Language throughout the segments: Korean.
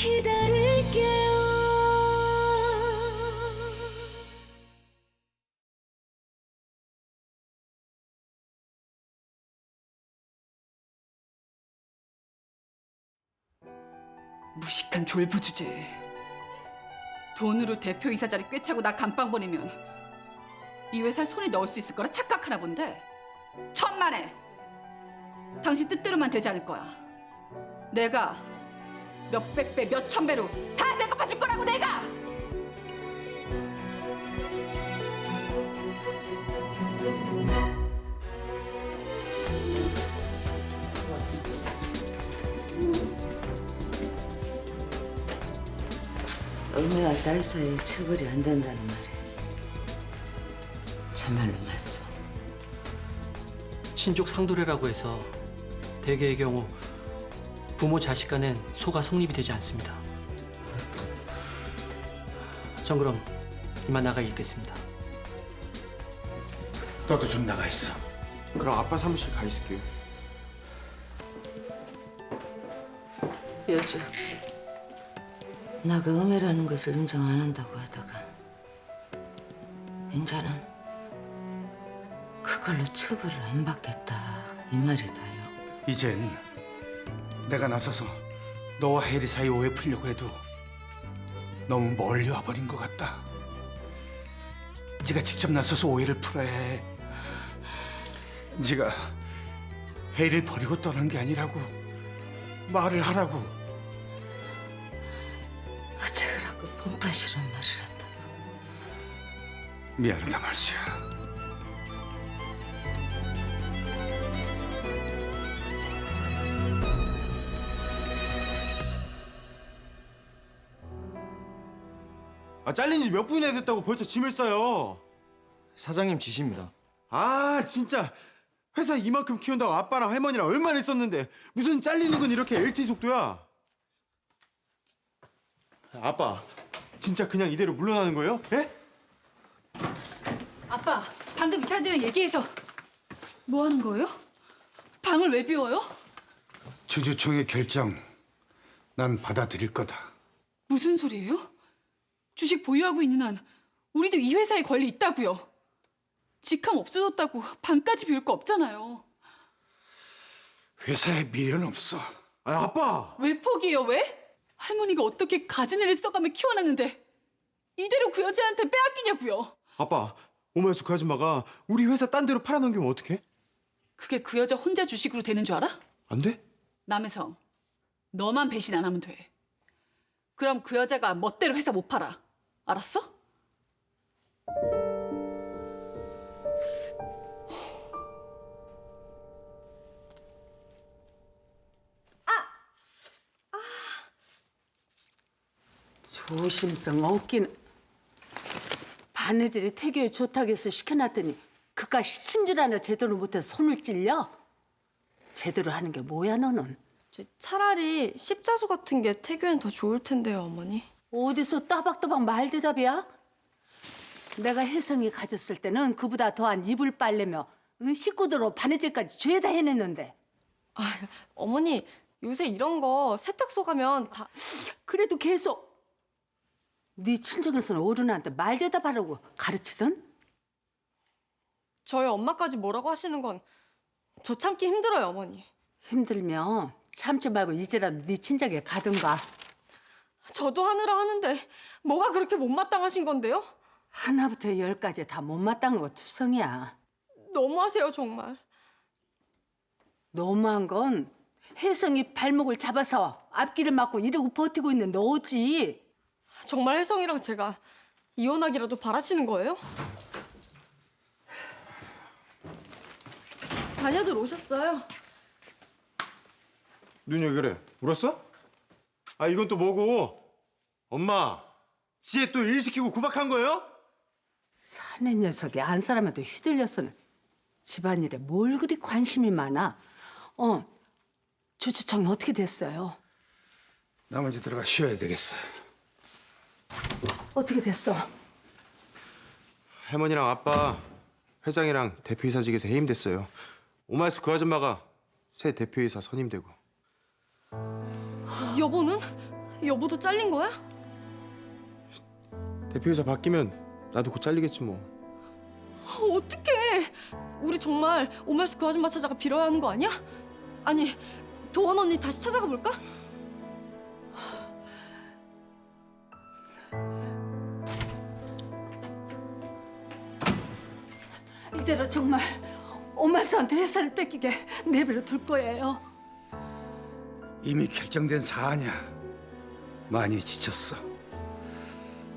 기다릴게요. 무식한 졸부주제. 돈으로 대표이사 자리 꿰차고 나 감방 보내면 이 회사에 손에 넣을 수 있을 거라 착각하나 본데. 천만에 당신 뜻대로만 되지 않을 거야. 내가 몇백 배, 몇천 배로 다 대갚아줄 거라고 내가! 어머니와 딸 사이에 처벌이 안 된다는 말이 정말로 맞소? 친족 상도례라고 해서 대개의 경우 부모 자식 간엔 소가 성립이 되지 않습니다. 전 그럼 이만 나가 있겠습니다. 너도 좀 나가 있어. 그럼 아빠 사무실 가 있을게요. 여주, 나가 음해라는 것을 인정 안 한다고 하다가 인자는 그걸로 처벌을 안 받겠다 이 말이다요. 이젠 내가 나서서 너와 혜리 사이 오해 풀려고 해도 너무 멀리 와버린 것 같다. 네가 직접 나서서 오해를 풀어야 해. 네가 혜리를 버리고 떠난 게 아니라고 말을 하라고. 어째 그라고 뻔뻔스러운 말을 한다요. 미안하다 말수야. 잘린 지 몇 분이나 됐다고 벌써 짐을 싸요. 사장님 지시입니다. 아 진짜 회사 이만큼 키운다고 아빠랑 할머니랑 얼마나 있었는데 무슨 잘리는 건 이렇게 LT 속도야. 아빠 진짜 그냥 이대로 물러나는 거예요? 예? 아빠, 방금 이사들이랑 얘기해서 뭐 하는 거예요? 방을 왜 비워요? 주주총회 결정 난 받아들일 거다. 무슨 소리예요? 주식 보유하고 있는 한 우리도 이 회사에 권리 있다고요. 직함 없어졌다고 방까지 비울 거 없잖아요. 회사에 미련 없어. 아 아빠. 왜 포기해요, 왜? 할머니가 어떻게 가진 애를 써가며 키워놨는데 이대로 그 여자한테 빼앗기냐고요. 아빠 오마이수 그 아줌마가 우리 회사 딴 데로 팔아넘기면 어떡해? 그게 그 여자 혼자 주식으로 되는 줄 알아? 안 돼? 남혜성, 너만 배신 안 하면 돼. 그럼 그 여자가 멋대로 회사 못 팔아. 알았어? 조심성 없긴. 바느질이 태교에 좋다고 해서 시켜놨더니 그깟 시침줄 하나 제대로 못해서 손을 찔려? 제대로 하는 게 뭐야 너는? 차라리 십자수 같은 게 태교엔 더 좋을 텐데요, 어머니. 어디서 따박따박 말대답이야? 내가 혜성이 가졌을 때는 그보다 더한 이불 빨래며 식구들로 바느질까지 죄다 해냈는데. 아, 어머니 요새 이런 거 세탁소 가면 다 그래도 계속 네 친정에서는 어른한테 말대답하라고 가르치던? 저희 엄마까지 뭐라고 하시는 건 저 참기 힘들어요, 어머니. 힘들면 참지 말고 이제라도 네 친정에 가든가. 저도 하느라 하는데 뭐가 그렇게 못마땅하신 건데요? 하나부터 열까지 다 못마땅한 거 투성이야. 너무하세요, 정말. 너무한 건 혜성이 발목을 잡아서 앞길을 막고 이러고 버티고 있는 너지. 정말 혜성이랑 제가 이혼하기라도 바라시는 거예요? 자녀들 오셨어요. 눈이 왜 그래? 울었어? 아 이건 또 뭐고? 엄마 지혜 또 일 시키고 구박한 거예요? 사내 녀석이 안 사람한테 휘둘려서는 집안일에 뭘 그리 관심이 많아. 주주청이 어떻게 됐어요? 나 먼저 들어가 쉬어야 되겠어. 어떻게 됐어? 할머니랑 아빠 회장이랑 대표이사직에서 해임됐어요. 오마이스 그 아줌마가 새 대표이사 선임되고. 여보는? 여보도 잘린 거야? 대표이사 바뀌면 나도 곧 잘리겠지 뭐. 어떡해. 우리 정말 오말스 그 아줌마 찾아가 빌어야 하는 거 아니야? 아니, 도원 언니 다시 찾아가 볼까? 이대로 정말 오마스한테 회사를 뺏기게 내버려 둘 거예요. 이미 결정된 사안이야. 많이 지쳤어.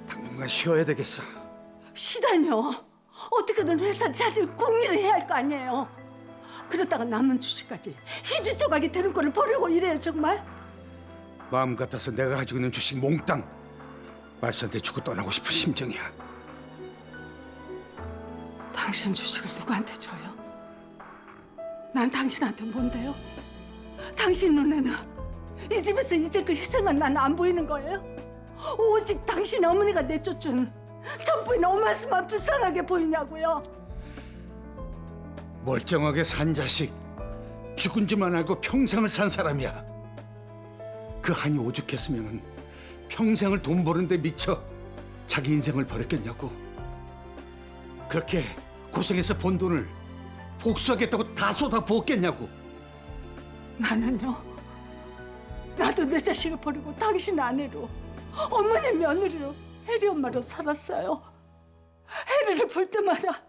당분간 쉬어야 되겠어. 쉬다뇨. 어떻게든 회사를 찾을 궁리를 해야 할 거 아니에요. 그러다가 남은 주식까지 희지 조각이 되는 꼴을 보려고 이래요 정말? 마음 같아서 내가 가지고 있는 주식 몽땅 말수한테 주고 떠나고 싶은 심정이야. 당신 주식을 누구한테 줘요? 난 당신한테 뭔데요? 당신 눈에는 이 집에서 이제껏 희생한 나는 안 보이는 거예요? 오직 당신 어머니가 내쫓은 전부인 오마스만 불쌍하게 보이냐고요? 멀쩡하게 산 자식, 죽은 줄만 알고 평생을 산 사람이야. 그 한이 오죽했으면 평생을 돈 버는 데 미쳐 자기 인생을 버렸겠냐고. 그렇게 고생해서 번 돈을 복수하겠다고 다 쏟아 부었겠냐고. 나는요. 나도 내 자식을 버리고 당신 아내로 어머니 며느리로 혜리 엄마로 살았어요. 혜리를 볼 때마다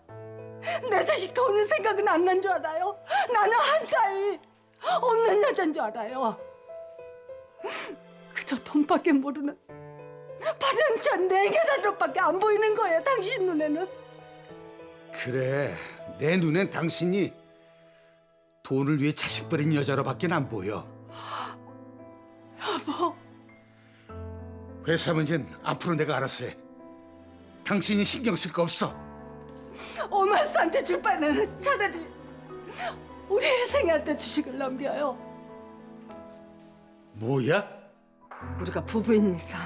내 자식 도는 생각은 안 난 줄 알아요. 나는 한 따위 없는 여자인 줄 알아요. 그저 돈밖에 모르는 발연찬 내게라로밖에 안 보이는 거예요. 당신 눈에는. 그래, 내 눈엔 당신이 돈을 위해 자식 버린 여자로밖에 안 보여. 여보. 회사 문제는 앞으로 내가 알아서 해. 당신이 신경 쓸 거 없어. 오마스한테 줄 바에는 차라리 우리 혜생이한테 주식을 넘겨요. 뭐야? 우리가 부부인 이상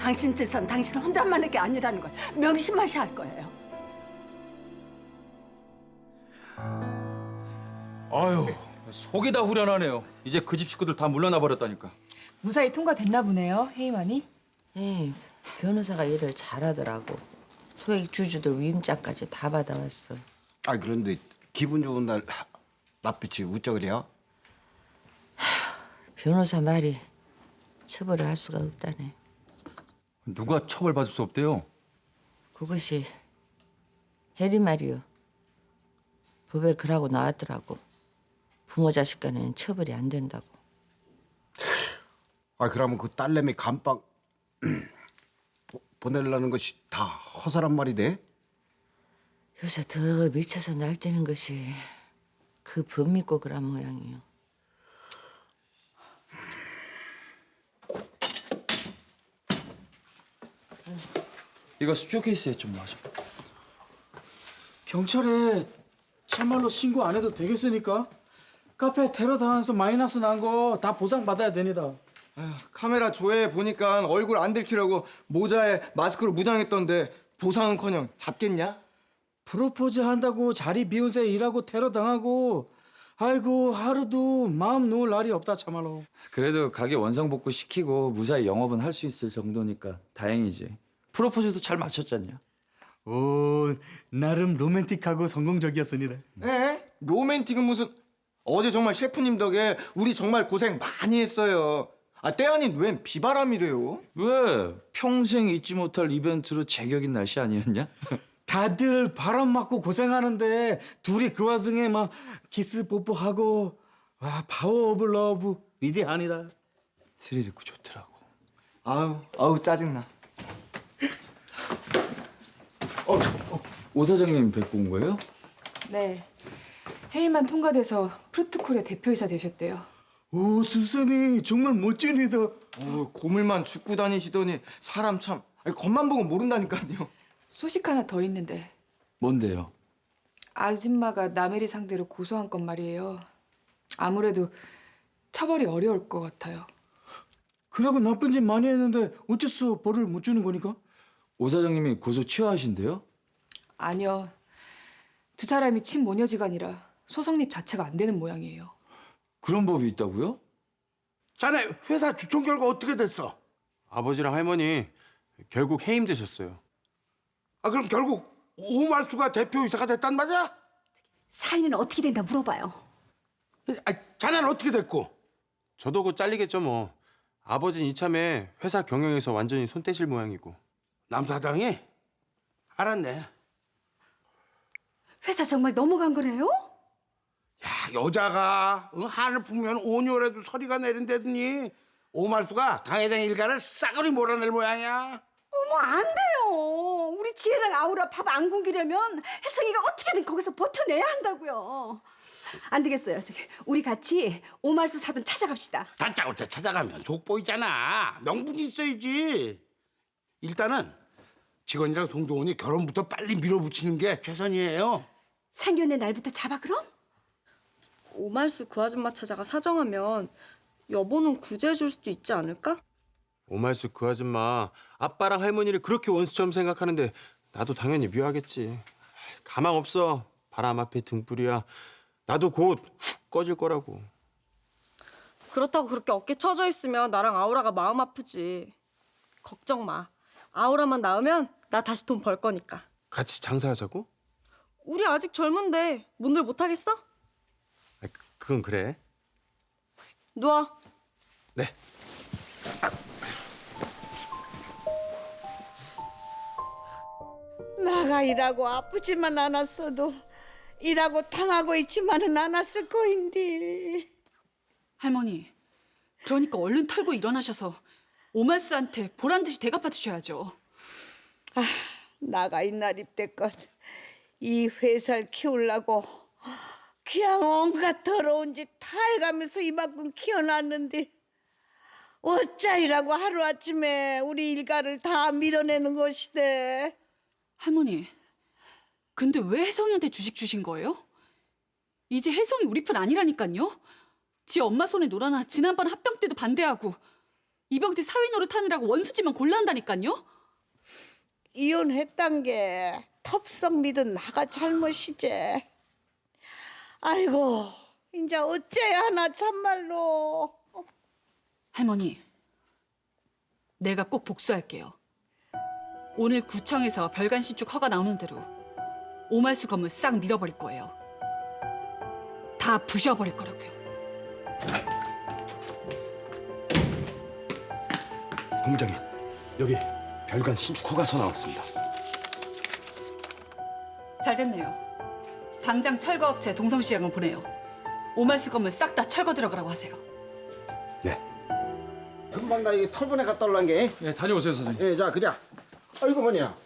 당신 재산 당신 혼자만의 게 아니라는 걸 명심하셔야 할 거예요. 아유, 속이 다 후련하네요. 이제 그 집 식구들 다 물러나 버렸다니까. 무사히 통과됐나 보네요, 헤이만이. 에이, 변호사가 일을 잘하더라고. 소액 주주들 위임장까지 다 받아왔어. 아 그런데 기분 좋은 날 낯빛이 우쩍 그래요? 변호사 말이 처벌을 할 수가 없다네. 누가 처벌받을 수 없대요? 그것이 혜리 말이요. 법에 그러고 나왔더라고. 부모 자식 간에는 처벌이 안 된다고. 아 그러면 그 딸내미 감방 보내려는 것이 다 허술한 말이 돼? 요새 더 미쳐서 날뛰는 것이 그 법 믿고 그런 모양이요. 이거 쇼케이스에 좀 놔줘. 경찰에 참말로 신고 안 해도 되겠으니까 카페 테러 당해서 마이너스 난 거 다 보상받아야 됩니다. 카메라 조회해 보니까 얼굴 안 들키려고 모자에 마스크로 무장했던데 보상은커녕 잡겠냐? 프로포즈 한다고 자리 비운 새 일하고 테러 당하고 아이고 하루도 마음 놓을 날이 없다 참말로. 그래도 가게 원상복구 시키고 무사히 영업은 할 수 있을 정도니까 다행이지. 프로포즈도 잘 맞췄잖냐. 오, 나름 로맨틱하고 성공적이었습니다. 에? 로맨틱은 무슨. 어제 정말 셰프님 덕에 우리 정말 고생 많이 했어요. 아, 때 아닌 웬 비바람이래요? 왜? 평생 잊지 못할 이벤트로 제격인 날씨 아니었냐? 다들 바람 맞고 고생하는데 둘이 그 와중에 막 키스 뽀뽀하고 와 파워 오브 러브 위대합니다. 스릴 있고 좋더라고. 아우 짜증나. 오 사장님 뵙고 온 거예요? 네. 헤이만 통과돼서 프루트콜의 대표이사 되셨대요. 오 수쌤이 정말 멋지니다. 고물만 죽고 다니시더니 사람 참 겉만 보고 모른다니까요. 소식 하나 더 있는데 뭔데요? 아줌마가 남해리 상대로 고소한 건 말이에요. 아무래도 처벌이 어려울 것 같아요. 그러고 나쁜 짓 많이 했는데 어째서 벌을 못 주는 거니까? 오 사장님이 고소 취하하신대요? 아니요. 두 사람이 친모녀지간이라 소송립 자체가 안 되는 모양이에요. 그런 법이 있다고요? 자네 회사 주총 결과 어떻게 됐어? 아버지랑 할머니 결국 해임되셨어요. 아 그럼 결국 오말수가 대표이사가 됐단 말이야? 사인은 어떻게 된다 물어봐요. 아, 자네는 어떻게 됐고? 저도 곧 잘리겠죠 뭐. 아버지는 이참에 회사 경영에서 완전히 손 떼실 모양이고. 남사장이? 알았네. 회사 정말 넘어간 거래요? 야, 여자가 한을 풀면 5년에도 서리가 내린다더니 오말수가 강회장 일가를 싸그리 몰아낼 모양이야. 어머 안 돼요. 우리 지혜랑 아우라 밥 안 굶기려면 혜성이가 어떻게든 거기서 버텨내야 한다고요. 안 되겠어요. 저기 우리 같이 오말수 사돈 찾아갑시다. 다짜고짜 찾아가면 돋보이잖아. 명분이 있어야지. 일단은 직원이랑 송도원이 결혼부터 빨리 밀어붙이는 게 최선이에요. 상견례 날부터 잡아 그럼? 오말수 그 아줌마 찾아가 사정하면 여보는 구제해 줄 수도 있지 않을까? 오말수 그 아줌마 아빠랑 할머니를 그렇게 원수처럼 생각하는데 나도 당연히 미워하겠지. 가망 없어. 바람 앞에 등불이야. 나도 곧 훅 꺼질 거라고. 그렇다고 그렇게 어깨 쳐져 있으면 나랑 아우라가 마음 아프지. 걱정 마. 아우라만 낳으면 나 다시 돈 벌 거니까. 같이 장사하자고? 우리 아직 젊은데 뭔들 못하겠어? 그건 그래. 누워. 네. 나가 일하고 아프지만 않았어도 일하고 당하고 있지만은 않았을 거인데. 할머니, 그러니까 얼른 털고 일어나셔서 오말수한테 보란 듯이 대갚아 주셔야죠. 나가 이날 입대껏 이 회사를 키우려고 그냥 온갖 더러운 짓 다 해가면서 이만큼 키워놨는데 어찌이라고 하루아침에 우리 일가를 다 밀어내는 것이대. 할머니, 근데 왜 혜성이한테 주식 주신 거예요? 이제 혜성이 우리 편 아니라니까요. 지 엄마 손에 놀아나 지난번 합병 때도 반대하고 이병 때 사위 노릇하느라고 원수지만 골라한다니까요. 이혼했단 게 텁석 믿은 나가 잘못이지. 아이고 이제 어째야 하나 참말로. 할머니, 내가 꼭 복수할게요. 오늘 구청에서 별관 신축 허가 나오는 대로 오말수 건물 싹 밀어버릴 거예요. 다 부셔버릴 거라고요. 본부장님, 여기 별관 신축 허가서 나왔습니다. 잘 됐네요. 당장 철거업체 동성씨랑은 보내요. 오말수 건물 싹 다 철거 들어가라고 하세요. 네. 금방 나 이게 털분에 갔다 올란 게. 예, 다녀오세요, 사장님. 예, 자, 그냥. 아이고, 뭐냐.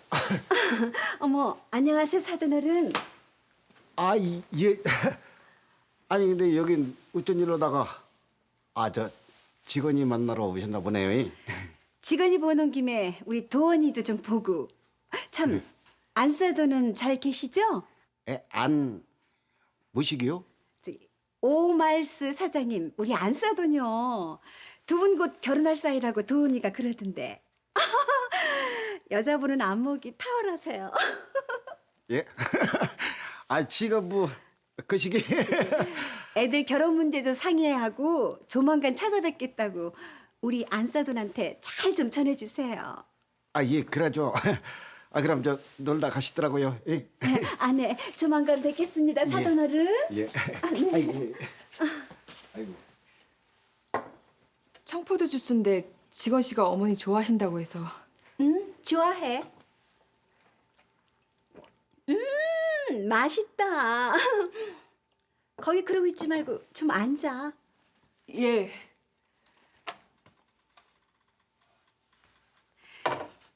어머 안녕하세요 사돈어른. 아, 예. 아니, 근데 여긴 어쩐 일로다가 저 직원이 만나러 오셨나 보네요. 직원이 보는 김에 우리 도원이도 좀 보고. 참 안사돈은 잘 계시죠? 안 무식이요? 저기, 오말수 사장님 우리 안사돈요. 두 분 곧 결혼할 사이라고 도원이가 그러던데. 여자분은 안목이 탁월하세요. 예? 지가 뭐 그 시기. 애들 결혼 문제 좀 상의하고 조만간 찾아뵙겠다고 우리 안사돈한테 잘 좀 전해주세요. 예, 그러죠. 그럼 저 놀다 가시더라고요. 예. 네, 조만간 뵙겠습니다, 사돈어른. 예. 네. 아이고. 청포도 주스인데 직원 씨가 어머니 좋아하신다고 해서. 좋아해. 맛있다. 거기 그러고 있지 말고 좀 앉아. 예.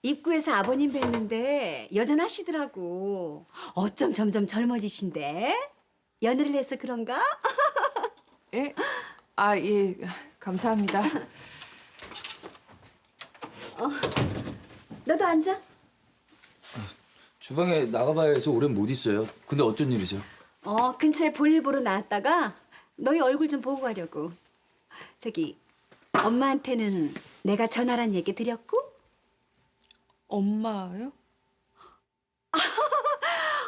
입구에서 아버님 뵀는데 여전하시더라고. 어쩜 점점 젊어지신데? 연애를 해서 그런가? 예? 예. 감사합니다. 너도 앉아. 주방에 나가봐야 해서 오래 못 있어요. 근데 어쩐 일이세요? 근처에 볼일 보러 나왔다가 너희 얼굴 좀 보고 가려고. 저기 엄마한테는 내가 전화란 얘기 드렸고? 엄마요?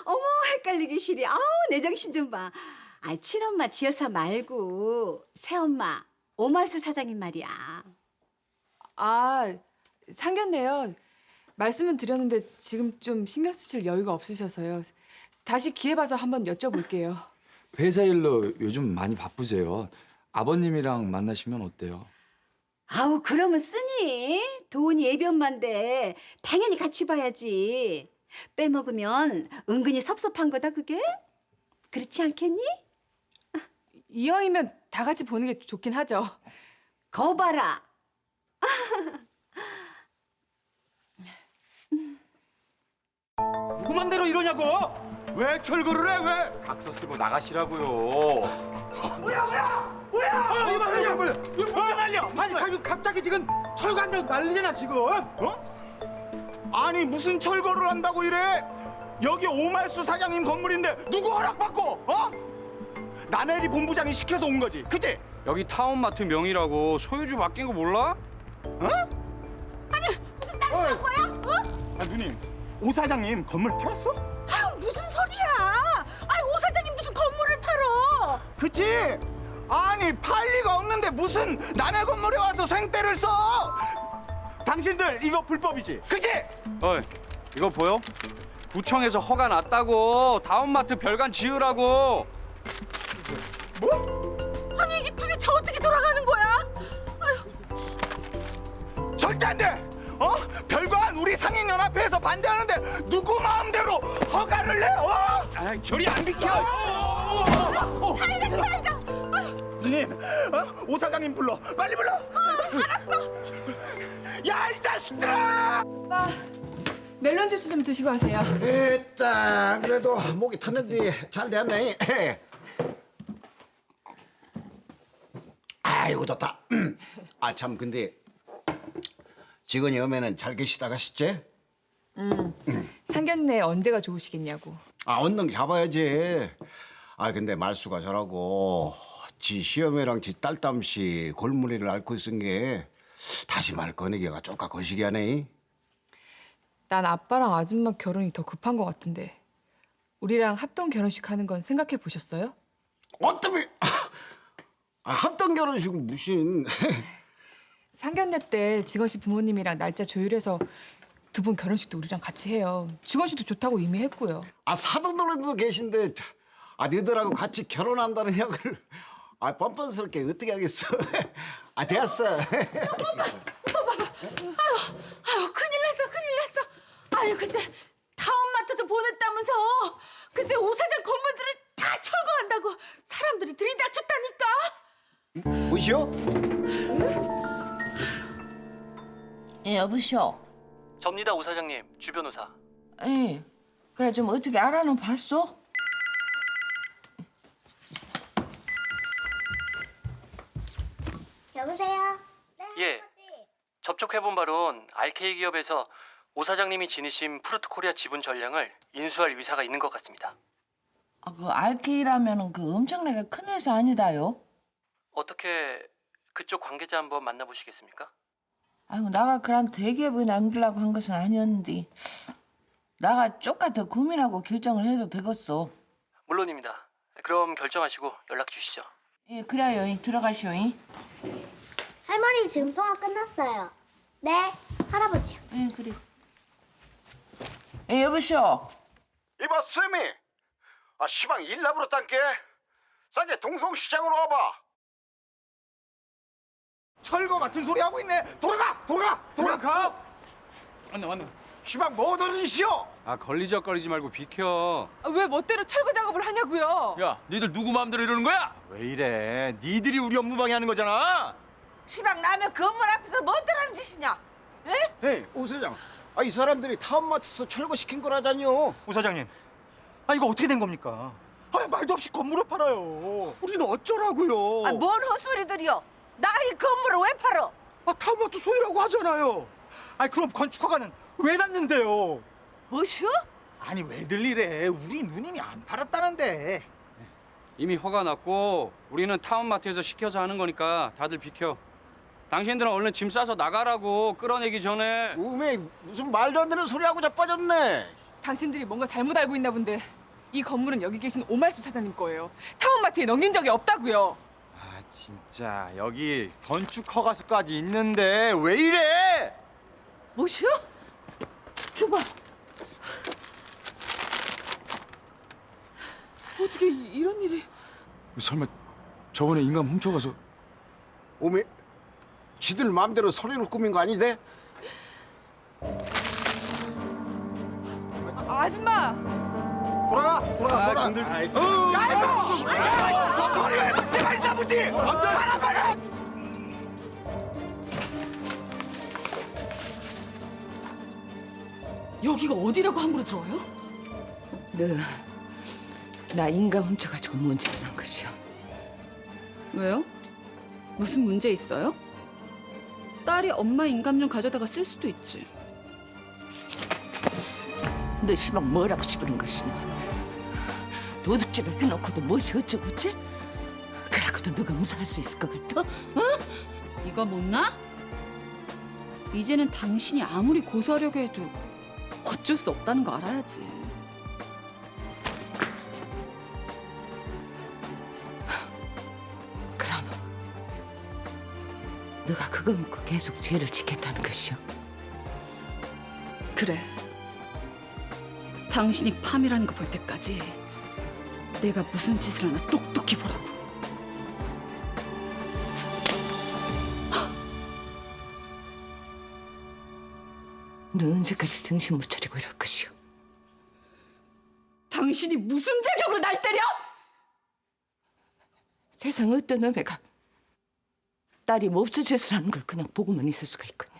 어머 헷갈리기 싫이. 아우 내 정신 좀 봐. 친엄마 지여사 말고 새엄마 오말수 사장님 말이야. 아, 상견례요. 말씀은 드렸는데 지금 좀 신경 쓰실 여유가 없으셔서요. 다시 기회 봐서 한번 여쭤볼게요. 회사 일로 요즘 많이 바쁘세요. 아버님이랑 만나시면 어때요? 아우 그러면 쓰니? 돈이 예변만데 당연히 같이 봐야지. 빼먹으면 은근히 섭섭한 거다 그게? 그렇지 않겠니? 이왕이면 다 같이 보는 게 좋긴 하죠. 거 봐라. 누구 맘대로 이러냐고? 왜 철거를 해? 왜? 각서 쓰고 나가시라고요. 뭐야? 이거 무슨 난리야? 아니 갑자기 지금 철거한다고 난리잖아 지금. 어? 아니 무슨 철거를 한다고 이래? 여기 오말수 사장님 건물인데 누구 허락받고? 어? 나네리 본부장이 시켜서 온 거지, 그치? 여기 타운마트 명의라고 소유주 바뀐 거 몰라? 어? 무슨 난리난 거야? 어? 아 누님, 오 사장님 건물 팔았어? 아유 무슨 소리야? 아이 오 사장님 무슨 건물을 팔어? 그치? 아니 팔 리가 없는데 무슨 남의 건물에 와서 생떼를 써? 당신들 이거 불법이지, 그치? 어이, 이거 보여? 구청에서 허가 났다고. 타운마트 별관 지으라고. 뭐? 아니 이게 도대체 어떻게 돌아가는 거야? 절대 안 돼! 어? 별관 우리 상인연합회에서 반대하는데 누구 마음대로 허가를 내? 어? 아, 저리 안 비켜. 차이자. 누님, 어? 오 사장님 불러, 빨리 불러. 알았어. 야 이 자식들아! 오빠, 멜론 주스 좀 드시고 하세요. 일단 그래도 목이 탔는데 잘 됐네. 아이고 좋다. 아 참 근데 직원이 오면은 잘 계시다 가셨지? 상견례 언제가 좋으시겠냐고. 아 언능 잡아야지. 아 근데 말수가 저라고 지 시어매랑 지 딸땀씨 골무리를 앓고 있은 게 다시 말 꺼내기가 쪼까 거시기 하네. 난 아빠랑 아줌마 결혼이 더 급한 것 같은데. 우리랑 합동 결혼식 하는 건 생각해 보셨어요? 어떻게 합동 결혼식은 무슨? 상견례 때 직원 씨 부모님이랑 날짜 조율해서 두 분 결혼식도 우리랑 같이 해요. 직원 씨도 좋다고 이미 했고요. 아 사돈들도 계신데 아 너희들하고 같이 결혼한다는 약을 아 뻔뻔스럽게 어떻게 하겠어? 아 됐어. 아유 큰일 났어. 아유 글쎄 타운마트에서 보냈다면서. 글쎄 오 사장 건물들을 다 철거한다고 사람들이 들이닥쳤다니까. 뭐시오? 예, 여보시오. 접니다, 오 사장님. 주 변호사. 예. 그래 좀 어떻게 알아는 봤어? 여보세요? 예. 접촉해본 바론 RK 기업에서 오 사장님이 지니신 푸르트코리아 지분 전량을 인수할 의사가 있는 것 같습니다. 아, 그 RK라면은 그 엄청나게 큰 회사 아니다요? 어떻게 그쪽 관계자 한번 만나보시겠습니까? 아유, 나가 그런 대기업에 남기려고 한 것은 아니었는데 나가 쪼까 더 고민하고 결정을 해도 되겠어. 물론입니다. 그럼 결정하시고 연락 주시죠. 예, 그래요. 들어가시오. 할머니 지금 통화 끝났어요. 네, 할아버지요. 예, 그래. 예, 여보시오. 이봐 쌤이 아 시방 일나부러 딴게 싸게 동성시장으로 와봐. 철거 같은 소리 하고 있네. 돌아가. 왔네. 시방 뭐든 이시오. 아, 걸리적거리지 말고 비켜. 왜 멋대로 철거 작업을 하냐고요? 야, 니들 누구 마음대로 이러는 거야? 왜 이래? 니들이 우리 업무 방해하는 거잖아. 시방 남의 건물 앞에서 뭐 들하는 짓이냐? 에이 오 사장 아 이 사람들이 타운마트에서 철거시킨 거라잖요. 오 사장님, 아 이거 어떻게 된 겁니까? 아 말도 없이 건물을 팔아요. 우리는 어쩌라고요? 아, 뭔 헛소리들이여? 나 이 건물을 왜 팔어? 아 타운마트 소유라고 하잖아요. 아 그럼 건축허가는 왜 놨는데요? 뭐시오? 아니 왜들 이래? 우리 누님이 안 팔았다는데. 이미 허가 났고 우리는 타운마트에서 시켜서 하는 거니까 다들 비켜. 당신들은 얼른 짐 싸서 나가라고, 끌어내기 전에. 우메 무슨 말도 안 되는 소리하고 자빠졌네. 당신들이 뭔가 잘못 알고 있나 본데 이 건물은 여기 계신 오말수 사장님 거예요. 타운마트에 넘긴 적이 없다고요. 아, 진짜 여기 건축 허가서까지 있는데 왜 이래? 뭐시여? 줘봐. 어떻게 이런 일이? 설마 저번에 인감 훔쳐가서 오메, 지들 마음대로 서류를 꾸민 거 아닌데? 아줌마! 돌아가. 야 이거! 거리에 붙지마 이 나무지! 가라! 여기가 어디라고 함부로 들어와요? 나 인감 훔쳐가지고 뭔 짓을 한 것이야? 왜요? 무슨 문제 있어요? 딸이 엄마 인감 좀 가져다가 쓸 수도 있지. 너 시방 뭐라고 씹으는 것이냐? 도둑질을 해놓고도 무엇이 어쩌고지? 그래고도 너가 무사할 수 있을 것 같아? 이거 못나? 이제는 당신이 아무리 고소하려고 해도 어쩔 수 없다는 거 알아야지. 그럼 너가 그걸 믿고 계속 죄를 지켰다는 것이야? 그래. 당신이 파미라는 거 볼 때까지 내가 무슨 짓을 하나 똑똑히 보라고. 너 언제까지 정신 못 차리고 이럴 것이오? 당신이 무슨 자격으로 날 때려? 세상 어떤 어매가 딸이 몹쓸 짓을 하는 걸 그냥 보고만 있을 수가 있겠냐?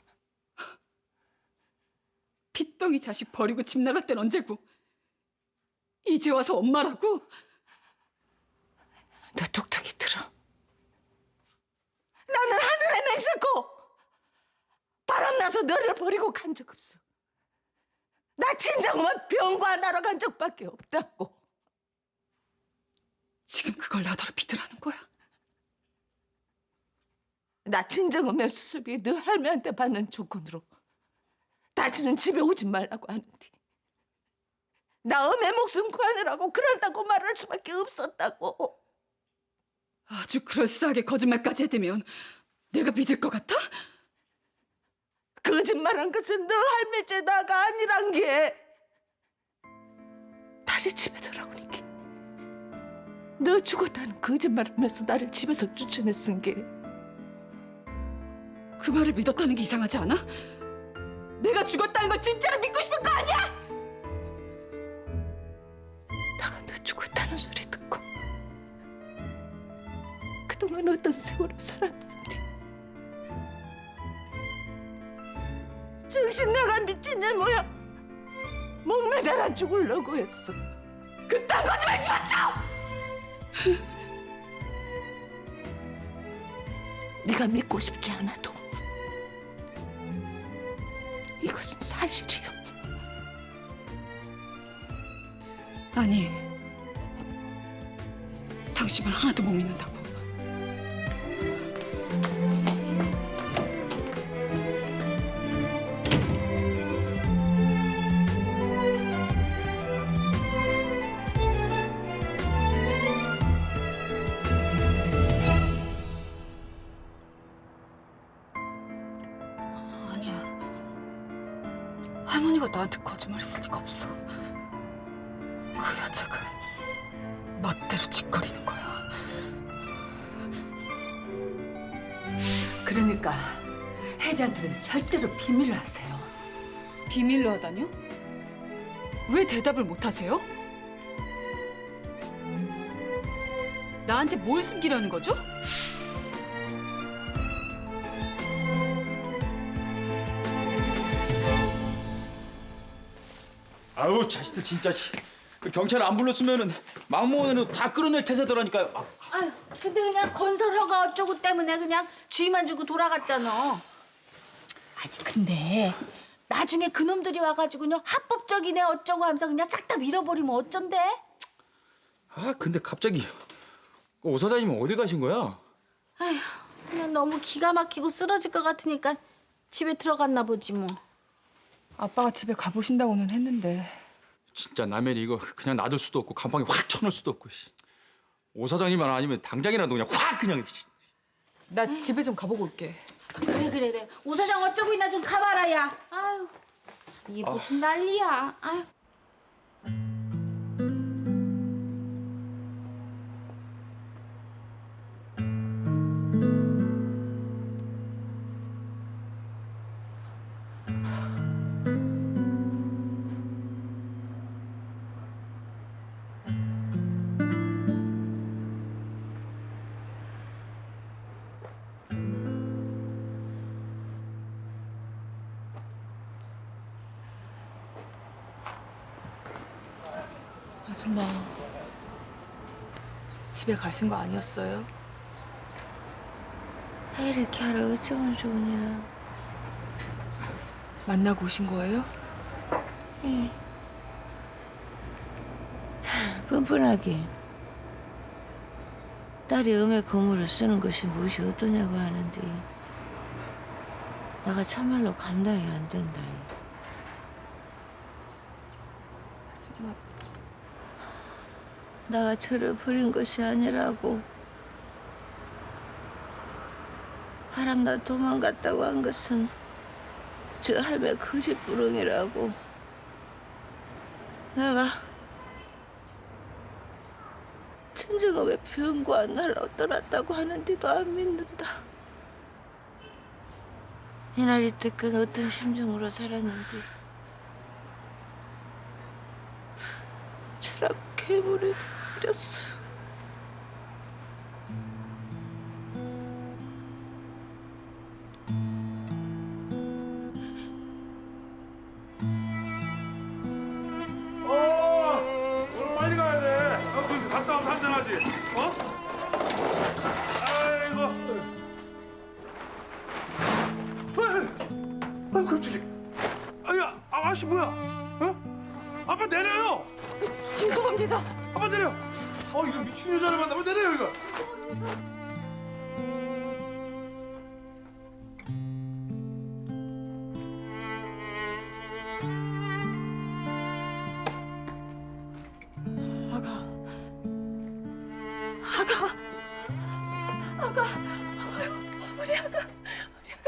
핏덩이 자식 버리고 집 나갈 땐 언제고? 이제 와서 엄마라고? 너 똑똑히 들어. 나는 하늘의 맹세코 바람나서 너를 버리고 간 적 없어. 나 친정엄마 병관하러 간 적밖에 없다고. 지금 그걸 나더러 믿으라는 거야? 나 친정엄마 수술비 너 할매한테 받는 조건으로 다시는 집에 오지 말라고 하는데 나 엄의 목숨 구하느라고 그런다고 말할 수밖에 없었다고. 아주 그럴싸하게 거짓말까지 해대면 내가 믿을 것 같아? 거짓말한 것은 너 할매 죄다가 아니란 게. 다시 집에 돌아오니까 너 죽었다는 거짓말하면서 나를 집에서 쫓아냈은 게. 그 말을 믿었다는 게 이상하지 않아? 내가 죽었다는 걸 진짜로 믿고 싶은 거 아니야? 나가 너 죽었다는 소리 듣고 그동안 어떤 세월을 살았는데 정신 나간 미친년 모양 목매달아 죽으려고 했어. 그딴 거짓말 집어쳐! 네가 믿고 싶지 않아도 이것은 사실이요. 아니, 당신을 하나도 못 믿는다고. 아니야. 할머니가 나한테 거짓말했을 리가 없어. 그 여자가 멋대로 짓거리는 거야. 그러니까 혜리한테는 절대로 비밀로 하세요. 비밀로 하다뇨? 왜 대답을 못 하세요? 나한테 뭘 숨기려는 거죠? 아우 자식들 진짜. 그 경찰 안 불렀으면은 막무가내로 다 끌어낼 태세더라니까요. 아유, 근데 그냥 건설허가 어쩌고 때문에 그냥 쥐만 주고 돌아갔잖아. 아니 근데 나중에 그놈들이 와가지고요 합법적이네 어쩌고 하면서 그냥 싹 다 밀어버리면 어쩐대? 아 근데 갑자기 오 사장님은 어디 가신 거야? 아휴, 그냥 너무 기가 막히고 쓰러질 것 같으니까 집에 들어갔나 보지 뭐. 아빠가 집에 가보신다고는 했는데. 진짜 남의 일 이거 그냥 놔둘 수도 없고 감방에 확 쳐놓을 수도 없고. 오 사장님만 아니면 당장이라도 그냥 확 그냥. 나 집에 좀 가보고 올게. 그래. 오 사장 어쩌고 있나 좀 가봐라 야. 아유, 참, 이게 무슨 난리야. 아유. 아줌마, 집에 가신 거 아니었어요? 이렇게 하러 어쩌면 좋으냐. 만나고 오신 거예요? 예. 뻔뻔하게 딸이 음의 건물을 쓰는 것이 무엇이 어떠냐고 하는데 내가 참말로 감당이 안 된다. 아줌마, 내가 저를 버린 것이 아니라고. 바람나 도망갔다고 한 것은 저 할매 거짓부렁이라고. 내가 천재가 왜 병과 나라로 떠났다고 하는데도 안 믿는다. 이날 이때껏 어떤 심정으로 살았는데 철학 괴물이 되었어. 오늘 빨리 가야 돼. 너 지금 갔다 와서 한잔하지. 어? 아이고. 아이고 깜짝이야. 아야, 아저씨 뭐야? 어? 아빠 내려요. 죄송합니다. 아빠 내려. 이런 미친 여자를 만나면 내려요 이거. 아가, 아유, 우리 아가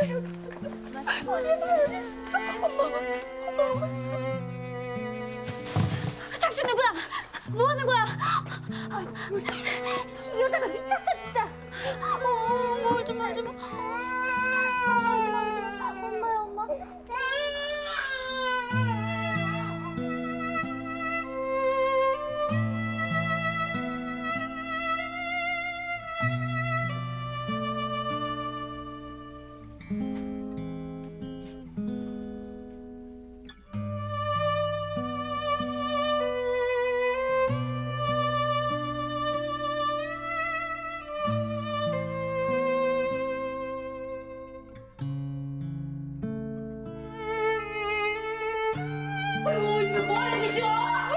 여기 있었어. 우리 아가 여기 있어. 엄마 왔어. 당신 누구야? 뭐 하는 거야? 이 여자가 미쳤어 진짜. 뭘 좀 봐, 좀 봐. 엄마야, 엄마. 아이고, 이게 뭐하는 짓이야?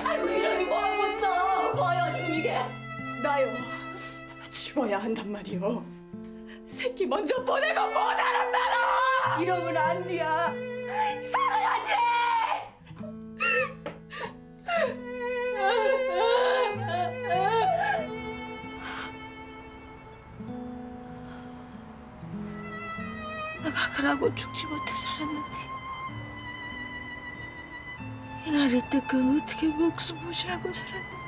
아이고, 이러니 뭐하는 못 써. 뭐야, 지금 이게? 나요. 죽어야 한단 말이요. 새끼 먼저 보내고 못 알았잖아. 이러면 안 돼야. 살아야지. 내가 그러고 죽지 못해 살았는데 이날 이때껏 어떻게 목숨 무시하고 살았는지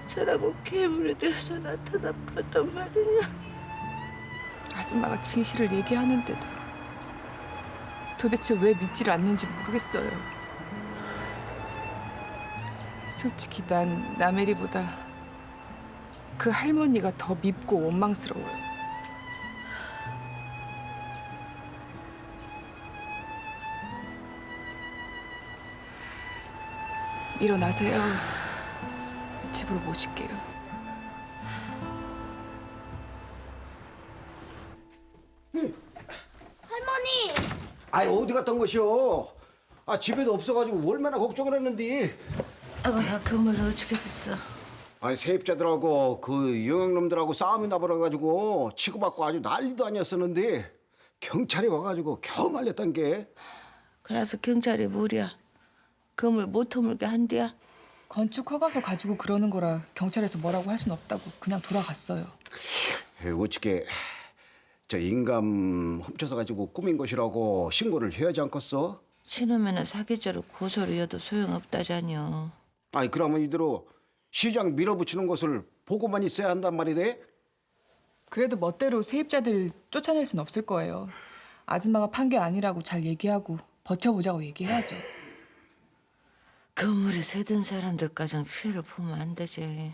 저라고 괴물이 돼서 나타나 봤단 말이냐. 아줌마가 진실을 얘기하는데도 도대체 왜 믿지를 않는지 모르겠어요. 솔직히 난 나메리보다 그 할머니가 더 밉고 원망스러워요. 일어나세요. 집으로 모실게요. 할머니. 아이 어디 갔던 것이오? 집에도 없어가지고 얼마나 걱정을 했는데. 아이고, 야, 그 말은 어떻게 됐어? 아니 세입자들하고 그 영양놈들하고 싸움이 나버려가지고 치고받고 아주 난리도 아니었었는데 경찰이 와가지고 겨우 말렸단 게. 그래서 경찰이 뭐랴? 검을 못 터물게 한대야? 건축 허가서 가지고 그러는 거라 경찰에서 뭐라고 할 순 없다고 그냥 돌아갔어요. 어떻게 저 인감 훔쳐서 가지고 꾸민 것이라고 신고를 해야지 않겠어? 신으면은 사기죄로 고소를 해도 소용없다잖여. 아니 그러면 이대로 시장 밀어붙이는 것을 보고만 있어야 한단 말이네? 그래도 멋대로 세입자들을 쫓아낼 순 없을 거예요. 아줌마가 판 게 아니라고 잘 얘기하고 버텨보자고 얘기해야죠. 건물에 세든 사람들까지는 피해를 보면 안 되지.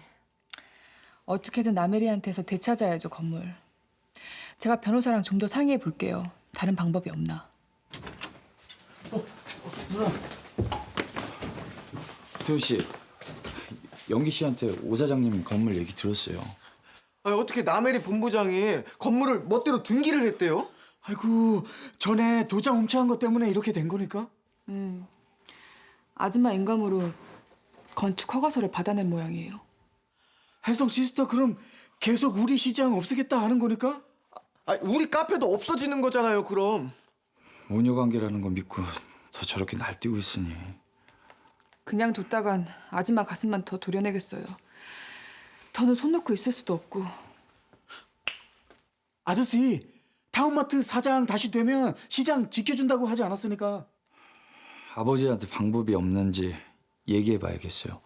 어떻게든 나메리한테서 되찾아야죠, 건물. 제가 변호사랑 좀 더 상의해 볼게요. 다른 방법이 없나. 태호 씨, 영기 씨한테 오 사장님 건물 얘기 들었어요. 아니, 어떻게 나메리 본부장이 건물을 멋대로 등기를 했대요? 아이고, 전에 도장 훔쳐간 것 때문에 이렇게 된 거니까? 아줌마 인감으로 건축 허가서를 받아낸 모양이에요. 혜성 시스터 그럼 계속 우리 시장 없애겠다 하는 거니까? 아니, 우리 카페도 없어지는 거잖아요, 그럼. 모녀 관계라는 거 믿고 더 저렇게 날뛰고 있으니. 그냥 뒀다간 아줌마 가슴만 더 도려내겠어요. 더는 손 놓고 있을 수도 없고. 아저씨, 타운마트 사장 다시 되면 시장 지켜준다고 하지 않았습니까? 아버지한테 방법이 없는지 얘기해봐야겠어요.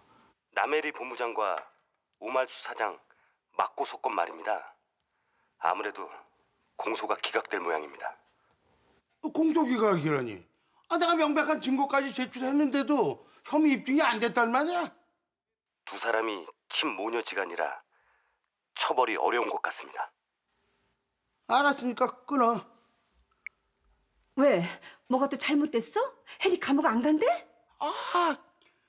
나메리 본부장과 오말수 사장 맞고 속건 말입니다. 아무래도 공소가 기각될 모양입니다. 공소기각이라니. 내가 명백한 증거까지 제출했는데도 혐의 입증이 안 됐단 말이야? 두 사람이 친모녀지간이라 처벌이 어려운 것 같습니다. 알았으니까 끊어. 왜? 뭐가 또 잘못됐어? 해리 감옥 안 간대?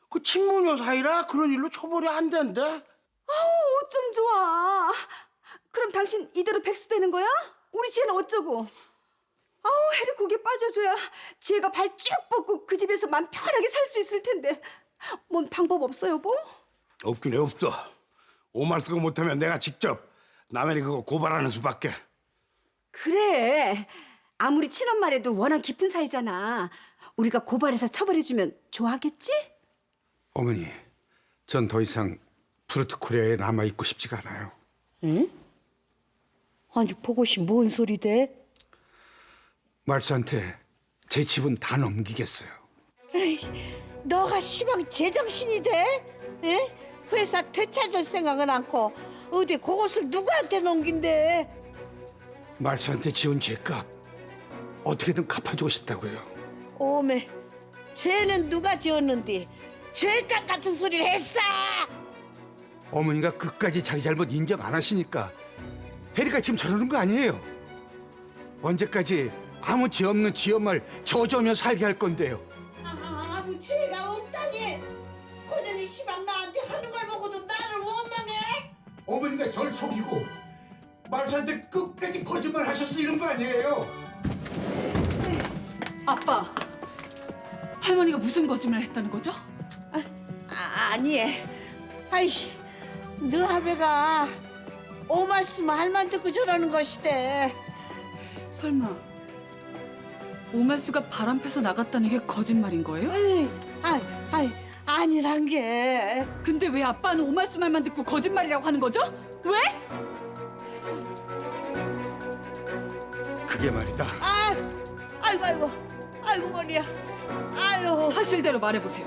그 친모녀 사이라 그런 일로 처벌이 안 된대. 어쩜 좋아. 그럼 당신 이대로 백수되는 거야? 우리 지혜는 어쩌고? 해리 고개 빠져줘야 지혜가 발 쭉 뻗고 그 집에서 맘 편하게 살 수 있을 텐데. 뭔 방법 없어, 여보? 없긴 해 없어. 오말투가 못하면 내가 직접 나메리 그거 고발하는 수밖에. 그래. 아무리 친엄마래도 워낙 깊은 사이잖아. 우리가 고발해서 처벌해주면 좋아하겠지? 어머니, 전 더 이상 푸르트코리아에 남아있고 싶지가 않아요. 응? 아니 그것이 뭔 소리대? 말수한테 제 집은 다 넘기겠어요. 에이, 너가 시방 제정신이 돼? 에? 회사 되찾을 생각은 않고 어디 그것을 누구한테 넘긴대? 말수한테 지은 죄값 어떻게든 갚아주고 싶다고요. 오메, 죄는 누가 지었는데 죄값 같은 소리를 했어? 어머니가 끝까지 자기 잘못 인정 안 하시니까 해리가 지금 저러는 거 아니에요. 언제까지 아무 죄 없는 지 엄마를 저주하며 살게 할 건데요. 아무 죄가 없다니. 그년이 시방 나한테 하는 걸 보고도 나를 원망해? 어머니가 절 속이고 말수한테 끝까지 거짓말 하셔서 이런 거 아니에요. 아빠, 할머니가 무슨 거짓말 했다는 거죠? 아니, 아이, 너 아베가 오말수만 할만 듣고 저러는 것이대. 설마 오말수가 바람 펴서 나갔다는 게 거짓말인 거예요? 아니란 게. 근데 왜 아빠는 오말수 말만 듣고 거짓말이라고 하는 거죠? 왜? 그게 말이다. 아이고 머리야. 아유. 사실대로 말해보세요.